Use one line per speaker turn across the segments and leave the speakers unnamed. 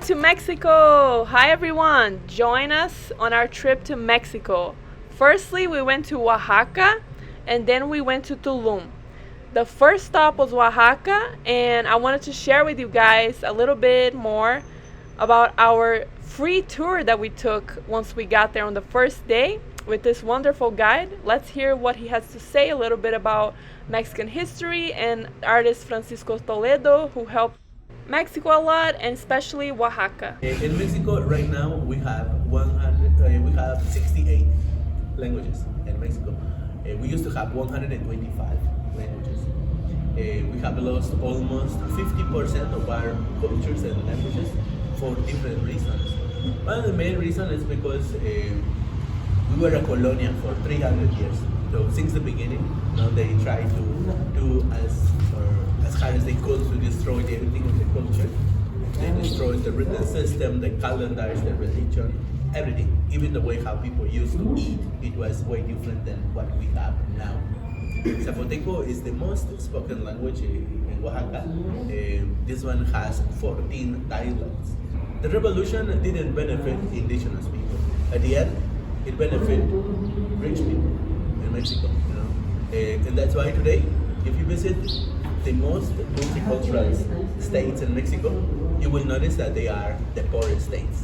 to Mexico! Hi everyone! Join us on our trip to Mexico. Firstly, we went to Oaxaca and then we went to Tulum. The first stop was Oaxaca, and I wanted to share with you guys a little bit more about our free tour that we took once we got there on the first day with this wonderful guide. Let's hear what he has to say a little bit about Mexican history and artist Francisco Toledo, who helped Mexico a lot, and especially Oaxaca.
In Mexico right now we have 68 languages in Mexico. We used to have 125 languages. We have lost almost 50% of our cultures and languages for different reasons. One of the main reasons is because we were a colonia for 300 years. So since the beginning, they tried to do as hard as they could to destroy everything in the culture. They destroyed the written system, the calendars, the religion, everything. Even the way how people used to eat, it was way different than what we have now. Zapoteco is the most spoken language in Oaxaca. This one has 14 dialects. The revolution didn't benefit indigenous people. At the end, it benefited rich people in Mexico. And that's why today, if you visit the most multicultural states in Mexico, you will notice that they are the poorest states.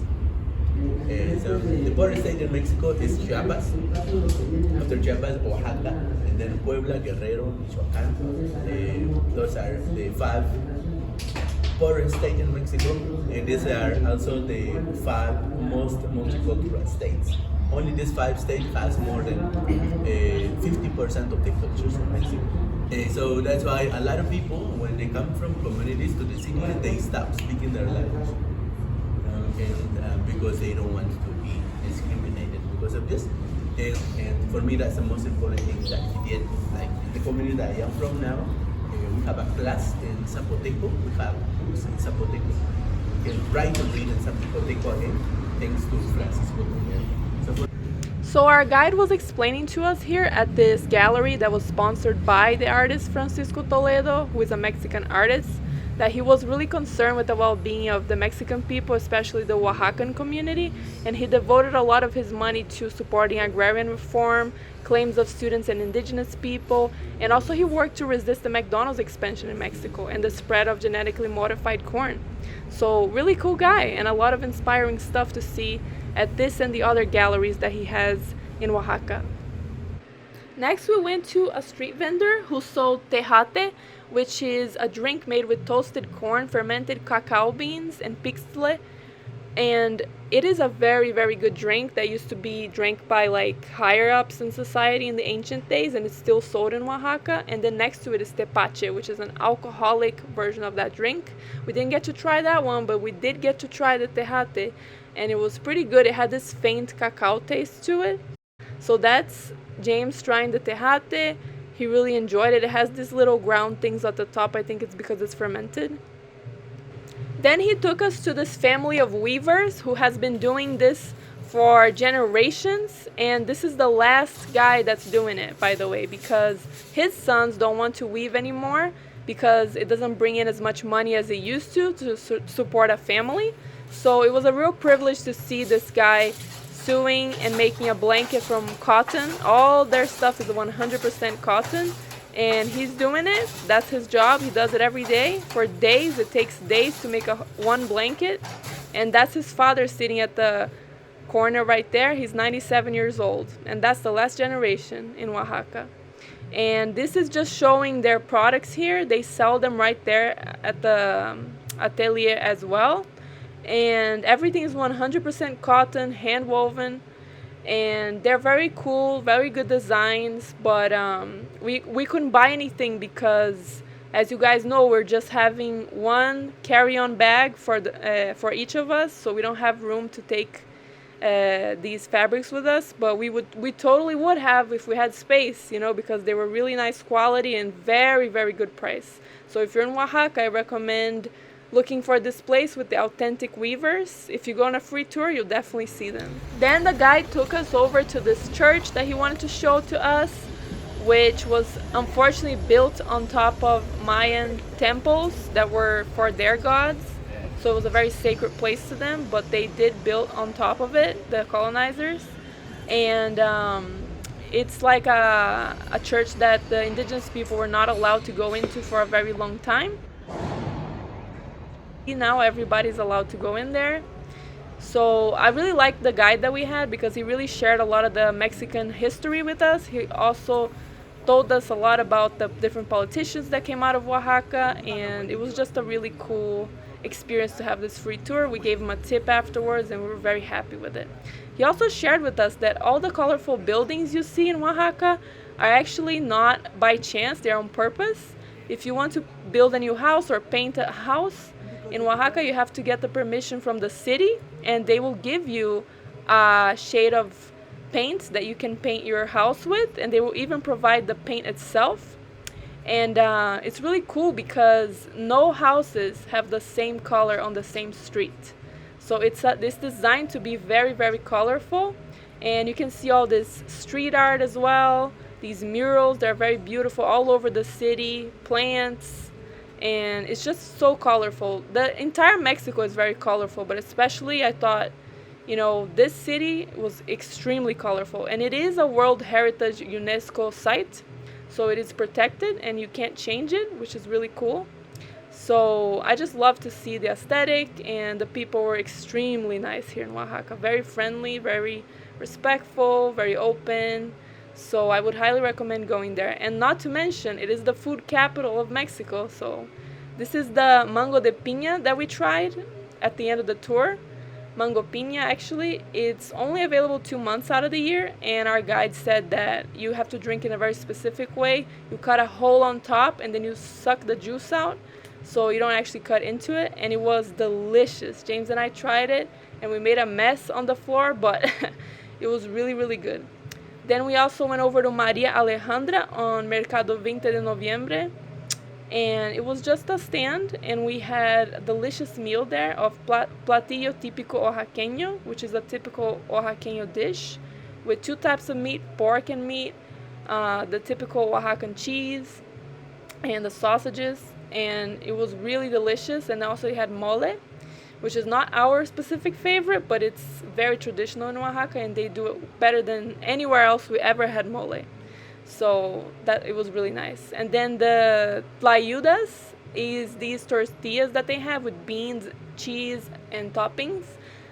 So the poorest state in Mexico is Chiapas. After Chiapas, Oaxaca, and then Puebla, Guerrero, Michoacán. Those are the 5 poorest states in Mexico, and these are also the 5 most multicultural states. Only these 5 states has more than 50% of the cultures in Mexico. So that's why a lot of people, when they come from communities to the city, they stop speaking their language. Because they don't want to be discriminated because of this. And for me, that's the most important thing that he did. Like the community that I am from now, we have a class in Zapoteco. We have books in Zapoteco. We can write and read in Zapoteco again, thanks to Francisco.
So our guide was explaining to us here at this gallery that was sponsored by the artist Francisco Toledo, who is a Mexican artist, that he was really concerned with the well-being of the Mexican people, especially the Oaxacan community, and he devoted a lot of his money to supporting agrarian reform, claims of students and indigenous people, and also he worked to resist the McDonald's expansion in Mexico and the spread of genetically modified corn. So really cool guy, and a lot of inspiring stuff to see at this and the other galleries that he has in Oaxaca. Next, we went to a street vendor who sold tejate, which is a drink made with toasted corn, fermented cacao beans, and pixtle. And it is a very, very good drink that used to be drank by like higher ups in society in the ancient days, and it's still sold in Oaxaca. And then next to it is tepache, which is an alcoholic version of that drink. We didn't get to try that one, but we did get to try the tejate, and it was pretty good. It had this faint cacao taste to it. So that's James trying the tejate. He really enjoyed it. It has these little ground things at the top. I think it's because it's fermented. Then he took us to this family of weavers who has been doing this for generations, and this is the last guy that's doing it, by the way, because his sons don't want to weave anymore because it doesn't bring in as much money as it used to support a family. So it was a real privilege to see this guy sewing and making a blanket from cotton. All their stuff is 100% cotton, and he's doing it. That's his job. He does it every day for days. It takes days to make one blanket, and that's his father sitting at the corner right there. He's 97 years old, and that's the last generation in Oaxaca. And this is just showing their products here. They sell them right there at the atelier as well. And everything is 100% cotton, hand woven, and they're very cool, very good designs. But we couldn't buy anything because, as you guys know, we're just having one carry-on bag for each of us, so we don't have room to take these fabrics with us. But we totally would have if we had space, because they were really nice quality and very, very good price. So if you're in Oaxaca, I recommend looking for this place with the authentic weavers. If you go on a free tour, you'll definitely see them. Then the guide took us over to this church that he wanted to show to us, which was unfortunately built on top of Mayan temples that were for their gods. So it was a very sacred place to them, but they did build on top of it, the colonizers. And it's like a church that the indigenous people were not allowed to go into for a very long time. Now everybody's allowed to go in there. So I really liked the guide that we had because he really shared a lot of the Mexican history with us. He also told us a lot about the different politicians that came out of Oaxaca, and it was just a really cool experience to have this free tour. We gave him a tip afterwards, and we were very happy with it. He also shared with us that all the colorful buildings you see in Oaxaca are actually not by chance, they're on purpose. If you want to build a new house or paint a house in Oaxaca, you have to get the permission from the city, and they will give you a shade of paint that you can paint your house with, and they will even provide the paint itself. And it's really cool because no houses have the same color on the same street. So it's designed to be very, very colorful, and you can see all this street art as well. These murals, they're very beautiful all over the city, plants, and it's just so colorful. The entire Mexico is very colorful, but especially I thought, this city was extremely colorful, and it is a World Heritage UNESCO site, so it is protected and you can't change it, which is really cool. So I just love to see the aesthetic, and the people were extremely nice here in Oaxaca. Very friendly, very respectful, very open. So I would highly recommend going there. And not to mention, it is the food capital of Mexico. So this is the mango de piña that we tried at the end of the tour. Mango piña, actually, it's only available 2 months out of the year, and our guide said that you have to drink in a very specific way. You cut a hole on top and then you suck the juice out, so you don't actually cut into it, and it was delicious. James and I tried it, and we made a mess on the floor, but it was really, really good. Then we also went over to Maria Alejandra on Mercado 20 de Noviembre, and it was just a stand, and we had a delicious meal there of platillo típico oaxaqueño, which is a typical Oaxaqueño dish with 2 types of meat, pork and meat, the typical Oaxacan cheese, and the sausages, and it was really delicious. And also it had mole, which is not our specific favorite, but it's very traditional in Oaxaca, and they do it better than anywhere else we ever had mole. So that it was really nice. And then the tlayudas is these tortillas that they have with beans, cheese, and toppings.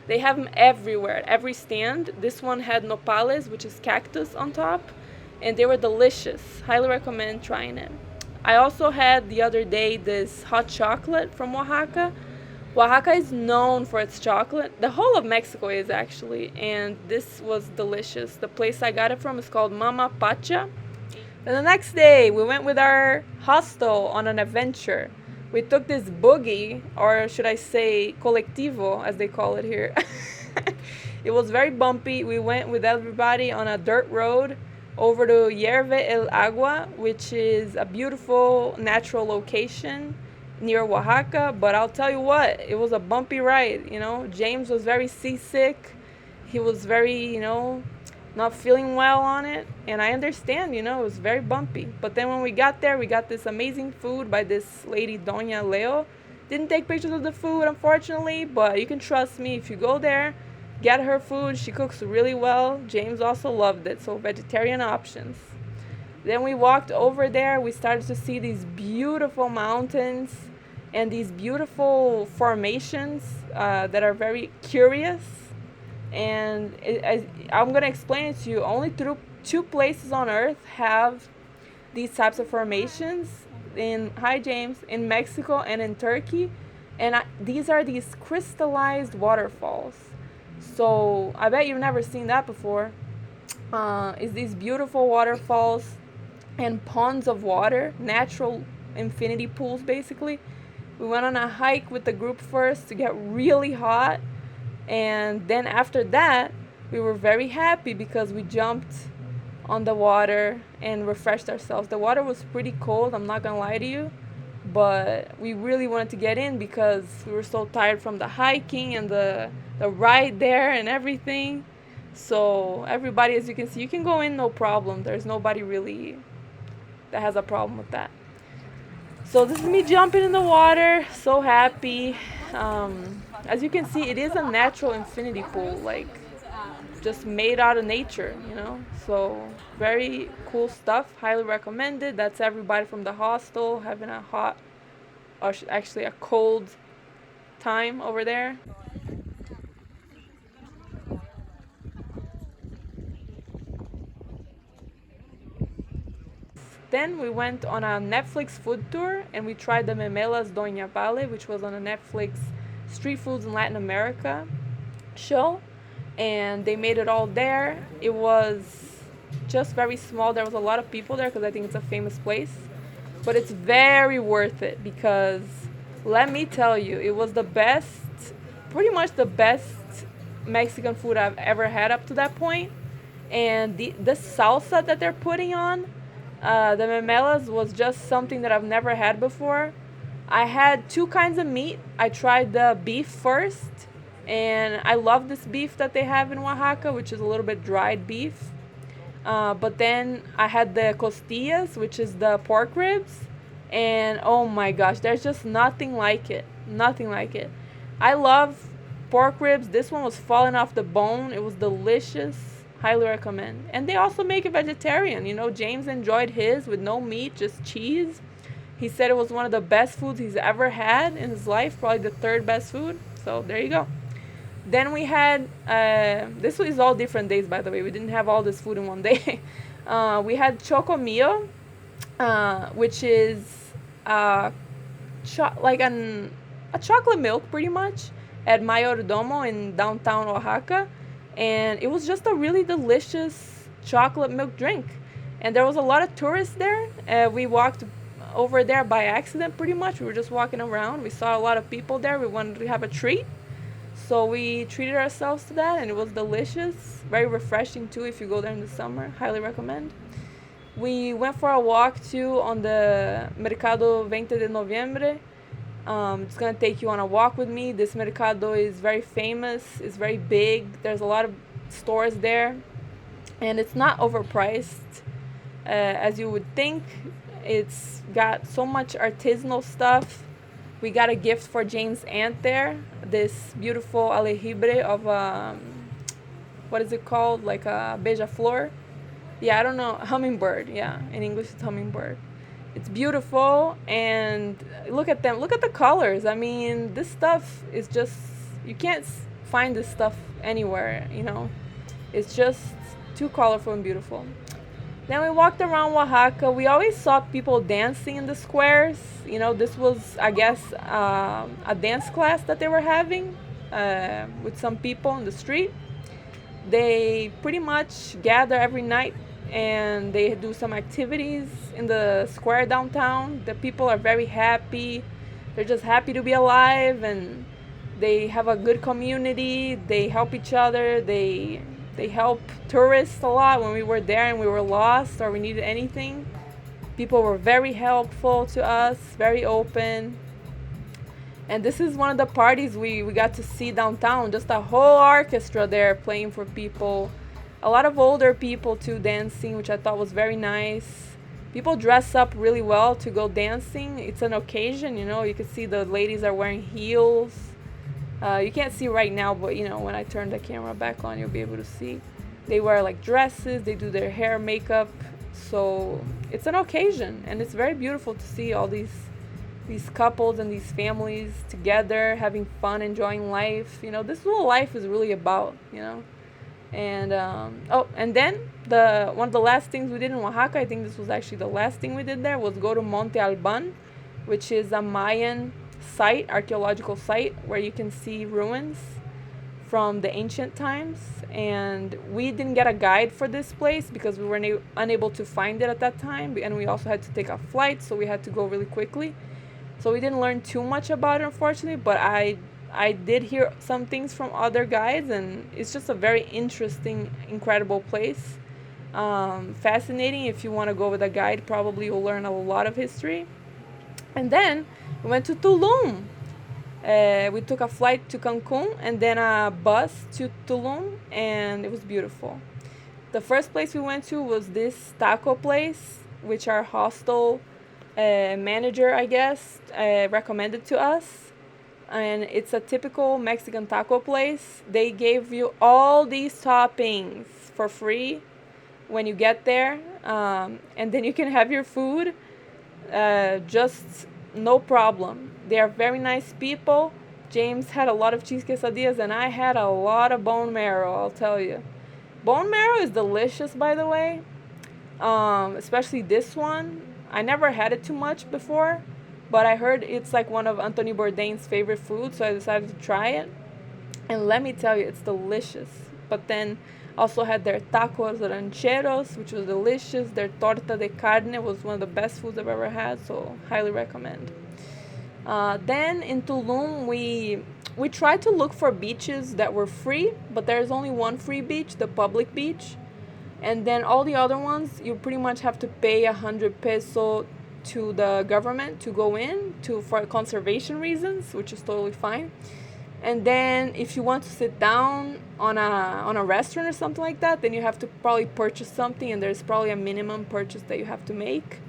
They have them everywhere, at every stand. This one had nopales, which is cactus, on top, and they were delicious. Highly recommend trying it. I also had the other day this hot chocolate from Oaxaca. Oaxaca is known for its chocolate. The whole of Mexico is, actually, and this was delicious. The place I got it from is called Mama Pacha. And the next day, we went with our hostel on an adventure. We took this boogie, or should I say colectivo, as they call it here. It was very bumpy. We went with everybody on a dirt road over to Hierve el Agua, which is a beautiful natural location near Oaxaca. But I'll tell you what, it was a bumpy ride. James was very seasick. He was very, not feeling well on it, and I understand, it was very bumpy. But then when we got there, we got this amazing food by this lady, Doña Leo. Didn't take pictures of the food, unfortunately, but you can trust me. If you go there, get her food. She cooks really well. James also loved it, so vegetarian options. Then we walked over there. We started to see these beautiful mountains and these beautiful formations that are very curious. And I'm going to explain it to you. Only 2 places on earth have these types of formations, in Mexico and in Turkey. And these are these crystallized waterfalls. So I bet you've never seen that before. It's these beautiful waterfalls and ponds of water, natural infinity pools, basically. We went on a hike with the group first to get really hot. And then after that, we were very happy because we jumped on the water and refreshed ourselves. The water was pretty cold, I'm not gonna lie to you, but we really wanted to get in because we were so tired from the hiking and the ride there and everything. So everybody, as you can see, you can go in no problem. There's nobody really that has a problem with that. So this is me jumping in the water, so happy. As you can see, it is a natural infinity pool, like just made out of nature, you know. So very cool stuff. Highly recommended. That's everybody from the hostel having a hot, or actually a cold time over there. Then we went on a Netflix food tour and we tried the Memelas Doña Vale, which was on a Netflix Street Foods in Latin America show. And they made it all there. It was just very small. There was a lot of people there because I think it's a famous place. But it's very worth it because let me tell you, it was the best, pretty much the best Mexican food I've ever had up to that point. And the salsa that they're putting on, the memelas, was just something that I've never had before. I had two kinds of meat. I tried the beef first, and I love this beef that they have in Oaxaca, which is a little bit dried beef. But then I had the costillas, which is the pork ribs, and oh my gosh, there's just nothing like it. Nothing like it. I love pork ribs. This one was falling off the bone. It was delicious. Highly recommend. And they also make it vegetarian. You know, James enjoyed his with no meat, just cheese. He said it was one of the best foods he's ever had in his life, probably the third best food. So there you go. Then we had, this was all different days, by the way. We didn't have all this food in one day. We had chocomillo, which is like a chocolate milk, pretty much, at Mayordomo in downtown Oaxaca. And it was just a really delicious chocolate milk drink. And there was a lot of tourists there. We walked over there by accident, pretty much. We were just walking around. We saw a lot of people there. We wanted to have a treat. So we treated ourselves to that, and it was delicious. Very refreshing, too, if you go there in the summer. Highly recommend. We went for a walk, too, on the Mercado 20 de Noviembre. It's going to take you on a walk with me. This mercado is very famous. It's very big. There's a lot of stores there. And it's not overpriced, as you would think. It's got so much artisanal stuff. We got a gift for Jane's aunt there. This beautiful alejibre of, what is it called? Like a beija flor. Yeah, I don't know. Hummingbird. Yeah, in English it's hummingbird. It's beautiful, and look at them. Look at the colors. I mean, this stuff is just, you can't find this stuff anywhere, you know. It's just too colorful and beautiful. Then we walked around Oaxaca. We always saw people dancing in the squares. You know, this was, I guess, a dance class that they were having with some people in the street. They pretty much gather every night and they do some activities in the square downtown. The people are very happy. They're just happy to be alive, and they have a good community. They help each other. They help tourists a lot when we were there and we were lost or we needed anything. People were very helpful to us, very open. And this is one of the parties we got to see downtown. Just a whole orchestra there playing for people. A lot of older people too dancing, which I thought was very nice. People dress up really well to go dancing. It's an occasion, you know. You can see the ladies are wearing heels. You can't see right now, but you know, when I turn the camera back on, you'll be able to see. They wear like dresses, they do their hair, makeup. So it's an occasion, and it's very beautiful to see all these couples and these families together, having fun, enjoying life. You know, this is what life is really about, you know. And and then one of the last things we did in Oaxaca, I think this was actually the last thing we did there, was go to Monte Alban, which is a Mayan site, archaeological site, where you can see ruins from the ancient times. And we didn't get a guide for this place because we were unable to find it at that time, and we also had to take a flight, so we had to go really quickly. So we didn't learn too much about it, unfortunately, but I did hear some things from other guides, and it's just a very interesting, incredible place. Fascinating. If you want to go with a guide, probably you'll learn a lot of history. And then we went to Tulum. We took a flight to Cancun and then a bus to Tulum, and it was beautiful. The first place we went to was this taco place, which our hostel manager, I guess, recommended to us. and it's a typical Mexican taco place. They gave you all these toppings for free when you get there, and then you can have your food just no problem. They are very nice people. James had a lot of cheese quesadillas, and I had a lot of bone marrow, I'll tell you. Bone marrow is delicious, by the way, especially this one. I never had it too much before, but I heard it's like one of Anthony Bourdain's favorite foods, so I decided to try it. And let me tell you, it's delicious. But then also had their tacos rancheros, which was delicious. Their torta de carne was one of the best foods I've ever had, so highly recommend. Then in Tulum, we tried to look for beaches that were free, but there's only one free beach, the public beach. And then all the other ones, you pretty much have to pay 100 peso to the government to go in for conservation reasons, which is totally fine. And then if you want to sit down on a restaurant or something like that, then you have to probably purchase something, and there's probably a minimum purchase that you have to make.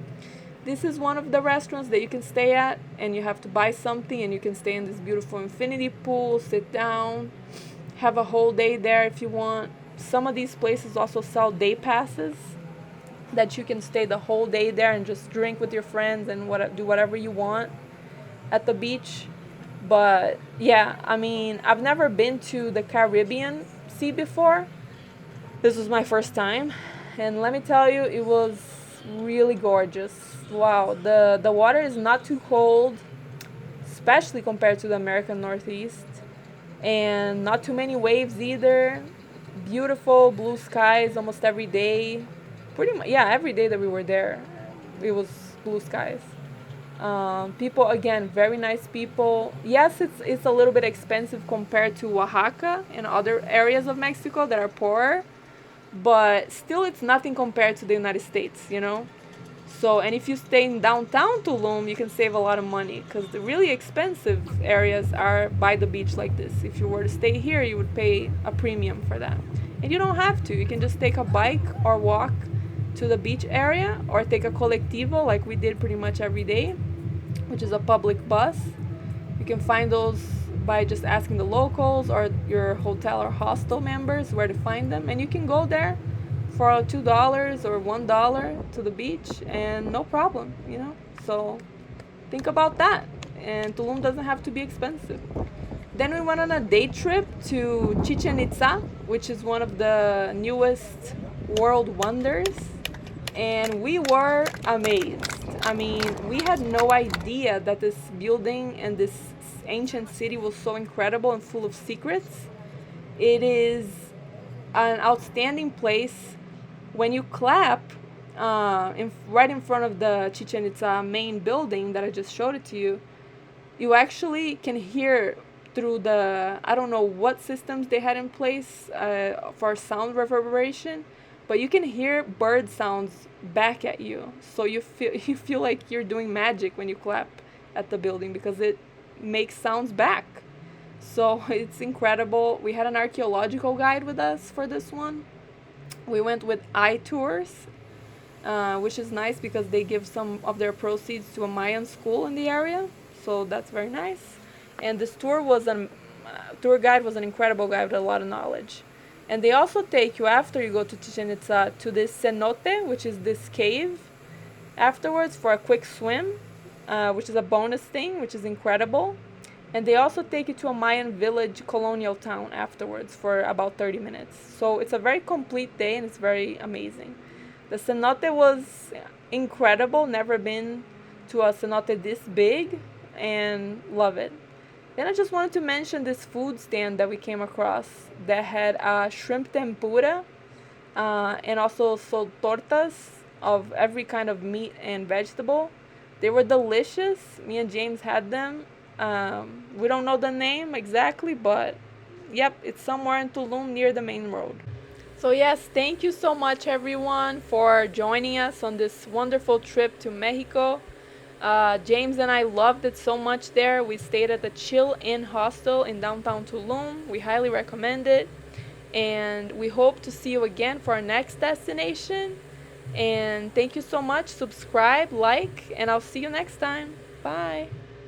This is one of the restaurants that you can stay at, and you have to buy something, and you can stay in this beautiful infinity pool, sit down, have a whole day there if you want. Some of these places also sell day passes that you can stay the whole day there and just drink with your friends and do whatever you want at the beach. But yeah, I mean, I've never been to the Caribbean Sea before. This was my first time, and let me tell you, it was really gorgeous. Wow, the water is not too cold, especially compared to the American Northeast, and not too many waves either. Beautiful blue skies almost every day. Pretty much, yeah, every day that we were there, it was blue skies. People, again, very nice people. Yes, it's a little bit expensive compared to Oaxaca and other areas of Mexico that are poorer, but still it's nothing compared to the United States, you know? So, and if you stay in downtown Tulum, you can save a lot of money, because the really expensive areas are by the beach like this. If you were to stay here, you would pay a premium for that. And you don't have to. You can just take a bike or walk to the beach area, or take a colectivo like we did pretty much every day, which is a public bus. You can find those by just asking the locals or your hotel or hostel members where to find them, and you can go there for $2 or $1 to the beach, and no problem, you know. So think about that, and Tulum doesn't have to be expensive. Then we went on a day trip to Chichen Itza, which is one of the newest world wonders, and we were amazed. I mean, we had no idea that this building and this ancient city was so incredible and full of secrets. It is an outstanding place. When you clap right in front of the Chichen Itza main building that I just showed it to you, you actually can hear through I don't know what systems they had in place for sound reverberation, but you can hear bird sounds back at you. So you feel like you're doing magic when you clap at the building, because it makes sounds back. So it's incredible. We had an archaeological guide with us for this one. We went with iTours, which is nice because they give some of their proceeds to a Mayan school in the area. So that's very nice. And this tour guide was an incredible guy with a lot of knowledge. And they also take you, after you go to Chichen Itza, to this cenote, which is this cave, afterwards for a quick swim, which is a bonus thing, which is incredible. And they also take you to a Mayan village colonial town afterwards for about 30 minutes. So it's a very complete day, and it's very amazing. The cenote was incredible. Never been to a cenote this big, and love it. Then I just wanted to mention this food stand that we came across that had shrimp tempura, and also sold tortas of every kind of meat and vegetable. They were delicious. Me and James had them. We don't know the name exactly, but yep, it's somewhere in Tulum near the main road. So yes, thank you so much everyone for joining us on this wonderful trip to Mexico. James and I loved it so much there. We stayed at the Chill Inn Hostel in downtown Tulum. We highly recommend it. And we hope to see you again for our next destination. And thank you so much. Subscribe, like, and I'll see you next time. Bye.